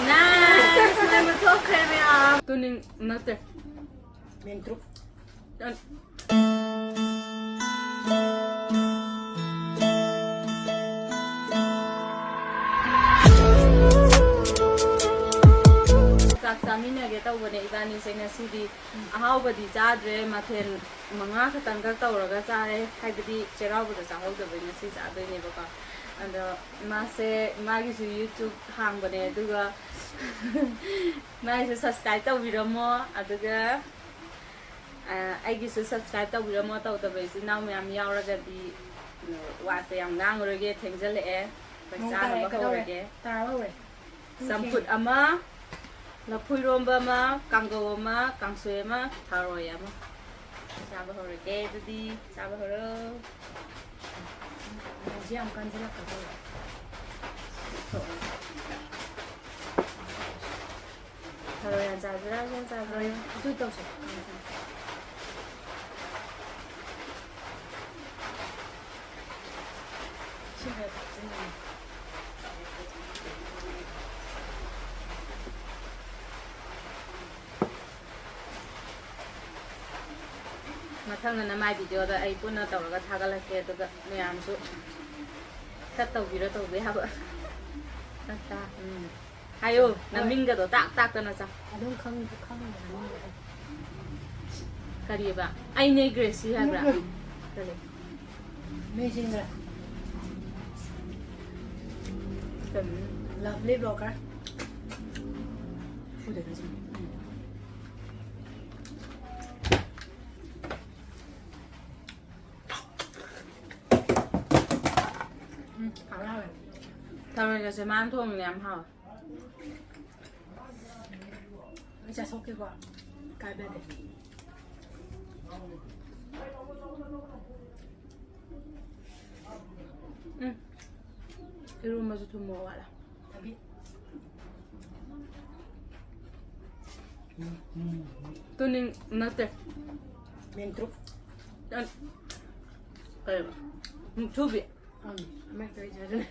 Nice! Nej men så kan vi ha. Tuning nötter. Med en grupp. Sak saminage tawbane ibani se ngasidi ahawbadi chadre mathen manga khatang kar tawraga chare haibadi cherawbada chahawdabai ngasi chadoine baka ando mase magi su YouTube hangbane aduga magi subscribe tawbiramo aduga aigi su subscribe tawbiramo tawdabai su naw myam yawragadi wase yam ngangroge thengjale e paisa ba hawrage Taraweh. samput ama Lapui romba ma, kanggawa ma, kangsue ma, tharoy ama. Saba horege tadi, saba horo. Jam kan sila ka. Tharoy yan saba. Itu tahu sih. Siapa? Mathang na mai video da ai puna tawraga thagalake aduga mayamsu khat tawbira tawbe haba. Ta. Ayo, naminga do tak na sa. Adong khang. Kariba. Ai ne Gracie habra. Kale. Amazing lah. Kan Lovely blogger. Udah kasih. tharoy ga se man thong nyam ha. Bisa sok ke gua. Kai bede. Iru ma tu mo wala. Tapi Tuning nötter. med en grupp. Kale. Tubi. Märkte vi inte.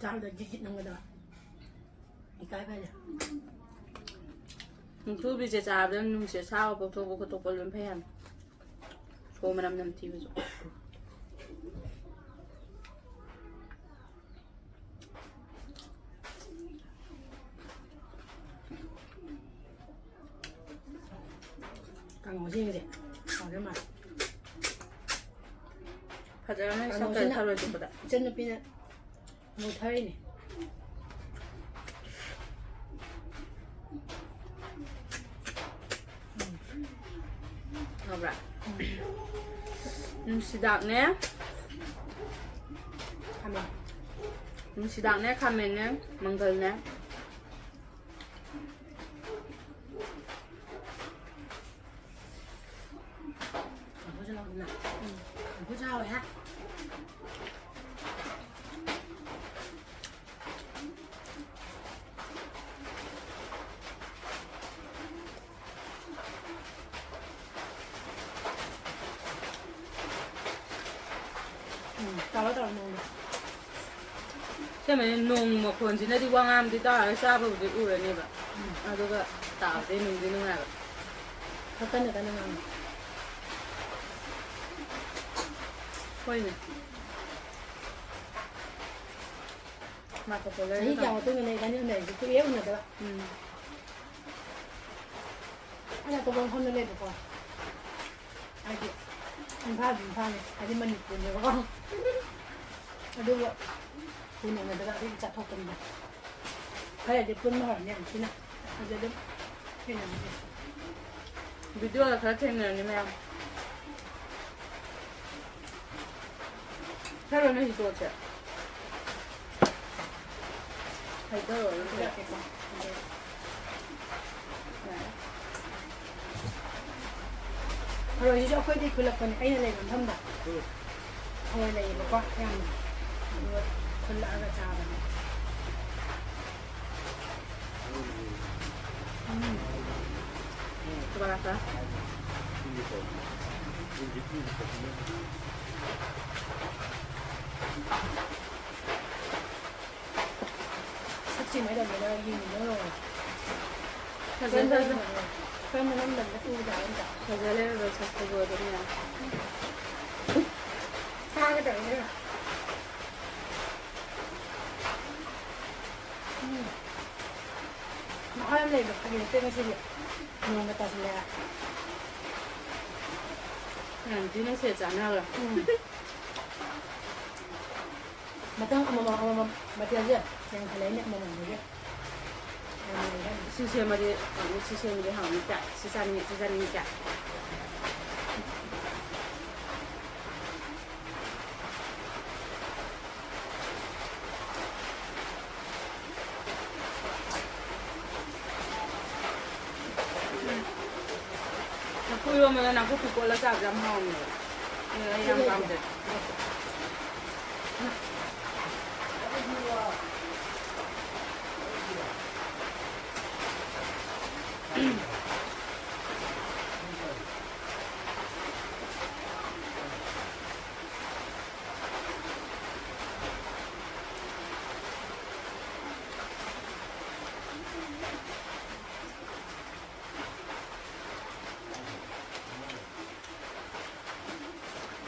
Tahu dah gigit nang ada. Ikai bede. Tubi je jabdan nung se sao bo to bo ko to kolun pheyan. So manam nam ti bu. Càng ngồi riêng gì? Ngồi cái mặt. Phajarane sakal tharoy ju pada. Chân nó pin một thấy này. Habra. Sidak ne. Amin. Sidak ne kamen ne mangal ne. Không có sao nào. Không có sao rồi ha. Tao tao nung. Thế mà nung một phần chỉ là đi quang am thì ta ở xa vào cái u này nè bà. Tôi có tạo cái nung này bà. Không cần được cái nung. Quay nè. Mà có phải Thấy chồng tôi này cái này tôi yếu nữa đó. Anh là tôi không lên được rồi. Anh chị. Anh pha này, anh đi mình cùng nhiều con. Nó đưa vậy. Thì này người ta đã đi chặt học từng này. Hay là địa phương nó hỏi nhận thế nào? Bây giờ đúng. Thế nào vậy? Video là khá thêm này nè em. Thế rồi nó thì tốt chứ. Thấy cơ rồi nó đẹp. Rồi cho khơi đi khơi lập phần ấy là này còn thâm đã. Thôi này nó quá em này. Khơi lạ ra trà rồi. Keberapa? 되면 이기는 거. 가져를 그러면 한 번도 우리가 한다. 가져를 잡고거든요. 사게 되면 하얀 레이도 그게 때가 싫어. 뭔가 따질래. 그냥 뒤는 세잖아. 맞당 어머 맞아지. 그냥 달래네 어머 뭐지? 시세마리 시세마리 하니까 시산이니까. 그러면 나 그거 골라 잡자 하면 네, 양 감들.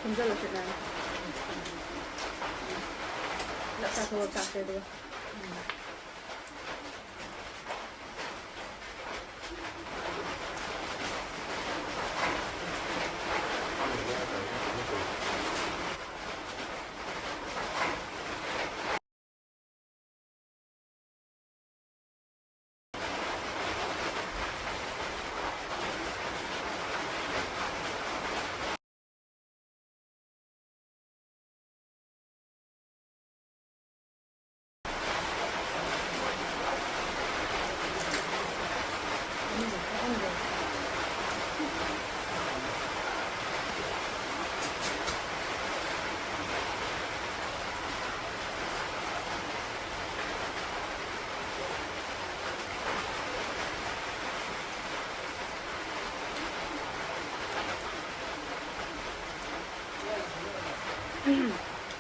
Kumsala sila. Sa tuwag kafe doon.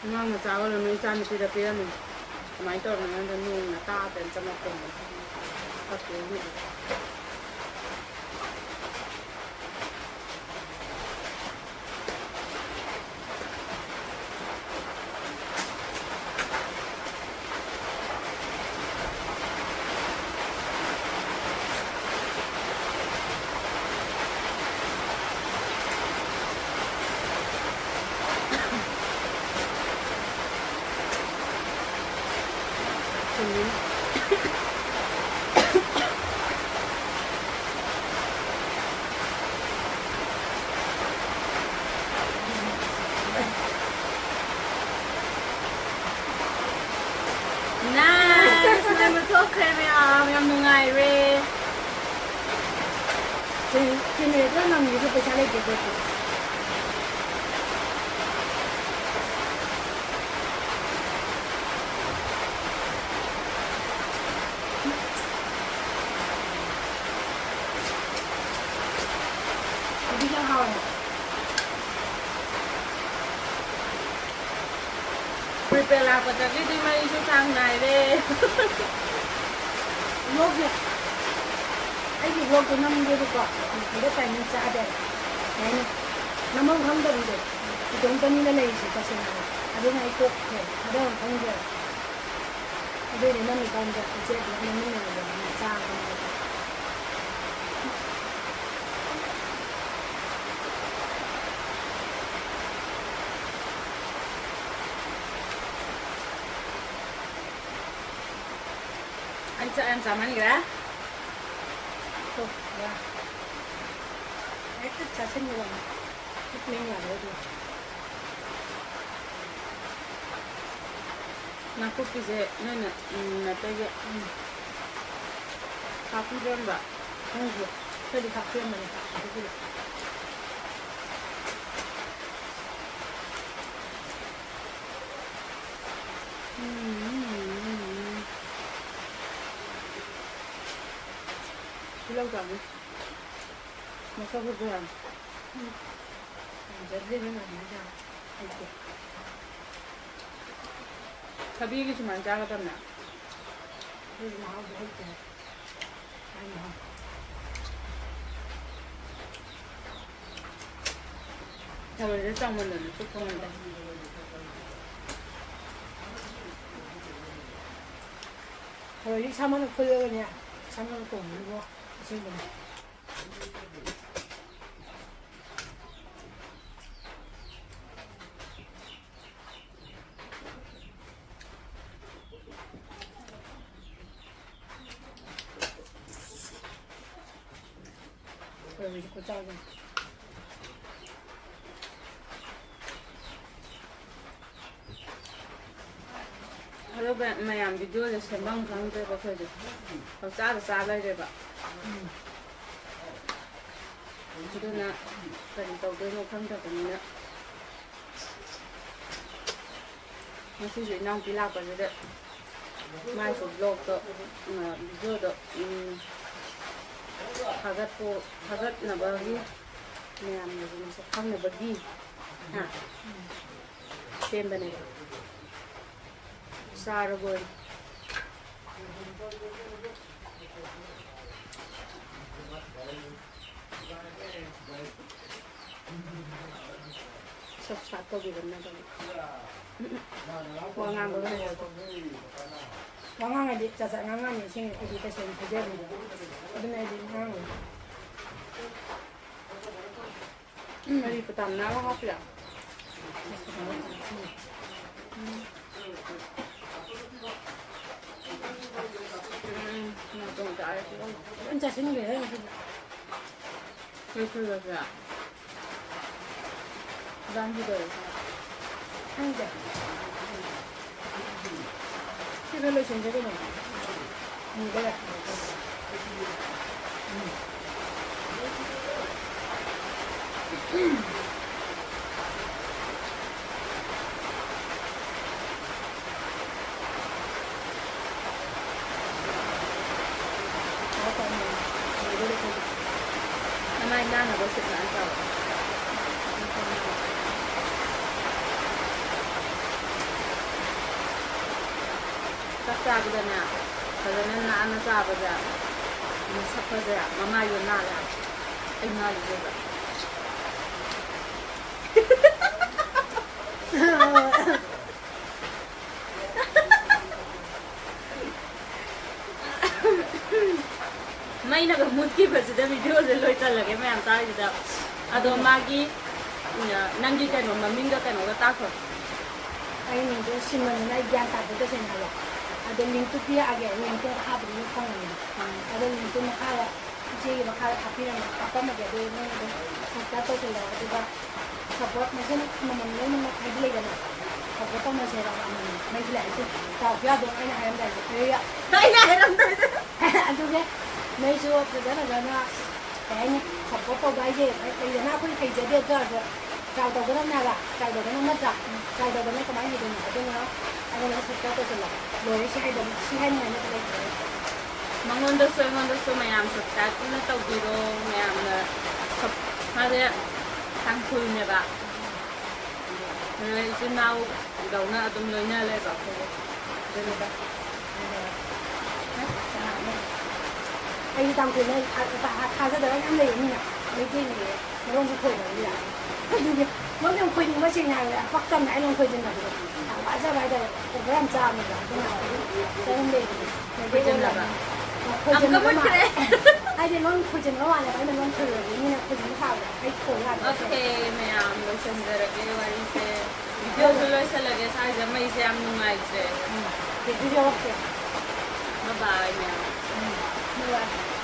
Ngon mà sao là mình chăn thì được tiền máy trộn nó nuông là ta đến cho nó cùng thật thú vị Nice! Never talk to me. I'm nungai re. Thì nó nằm như cái trái này kìa. Đi ra hòi. Prepare là có chắc đi mà đi xuống thang này đi. Luộc vậy. Anh chỉ luộc từ 5 giây được quả. Thì đất thành nó xa đẹp. Đấy nè. Nó mong không được được. Thì chúng ta như thế này chỉ có xem nào. Ở đây này cục này. Ở đây không được. Ở đây để nó mình còn được. Thì chết nó mới là được. Nó xa không được. Anh sợ em dám ăn gì đó? Thôi, ra. Hết tất cả sinh rồi. Hết mình là đấy rồi. Na cookies na tege. Kapi dem ba? Không được. Thôi đi khắp thêm mà này. Không được. Lâu rồi. Mà sao không được? Rất dễ với mình ra. Ok. Sabi ko si Mancha ka na. คือหนาวเดี๋ยวให้แกไอ้หนาว ทำไมจะจ้องมันหนึ่งทุกคนเลย 저희 차만 걸려그냐 차만 또 물고 지금 그래 이제 곧 짜자แล้วแบบมายามวิดีโอจะเสียงบ้างครั้งเดียวก็เคยจะเขาจ้าจะซาเลยเลยแบบจุดนั้นเป็นตัวเดินครั้งเดียวกันนี้นะมันคือจุดน้องกีฬาไปเลยเด้อไม่สุดโลกตัววิดีโอตัวhagat na bagi mayam na din sa kang na bagi ha temba na Saragoy. Subscribe ko bilang na dali. Wala nga ba na ito? Wala nga di sa nga nga ni sing edita sa project mo. Ano na din nga. Mali patam na ako pala. 혼자 쓰는 게 해요. 그래서 난 기도해. 한대. 시별로 전제되네. 내가 Namai na na bớt na ăn tàu. Các cha bây giờ nè, bây giờ nên là ăn ra bây giờ, mình sắp bây giờ, mama yêu na là, anh na đi rồi. May nagamutki ba sida video de loy talaga may ang tayo dito. Ado magi nangi ka no maminga ka no ta ko. Ay nito simon na igyan ta dito sa nalo. Ado link to pia age link to ha bu ni kong ni. Ado link to makala je makala kapira na apa ma de no sa ta to sila diba support na sin mamamlo na kagle ga na. Support ma sila ma may sila ito. Ta pia do ay na ayam dai. Ay na hiram dai. Ado ge mấy chú bây giờ là nó cái học có câu gái gì bây giờ nó cũng thấy giờ được rồi cào đầu cái nó nào là cào đầu cái nó mất rồi cào đầu cái nó có máy gì được nữa cho nó anh nó sụt cho tôi rồi rồi sẽ hay đồng sẽ hay này nó cái này Mangondo mayam sa tat na tao biro mayam na hade tang khui ne ba. Rồi trên nào đầu na tụm lưỡi na lên bảo thôi. Đây ba. anh tăng quyền lên thà ra đời anh ăn liền nhỉ mấy cái này nó không có rồi gì ạ mỗi lần khuyên những cái chuyện này là phát tâm này luôn khuyên trên là bạn ra bài đời cũng phải làm sao mà cái nào cho nên để Khuyên trên là khuyên trên nó mà ai thì nó khuyên trên nó mà là cái mình luôn khuyên rồi như là khuyên trên thảo là cái khổ làm Okay, mayam lo sendera ke wari se video lo sa lage sa jamai se am numai se. thì cứ cho Bye bye mayam. Bye.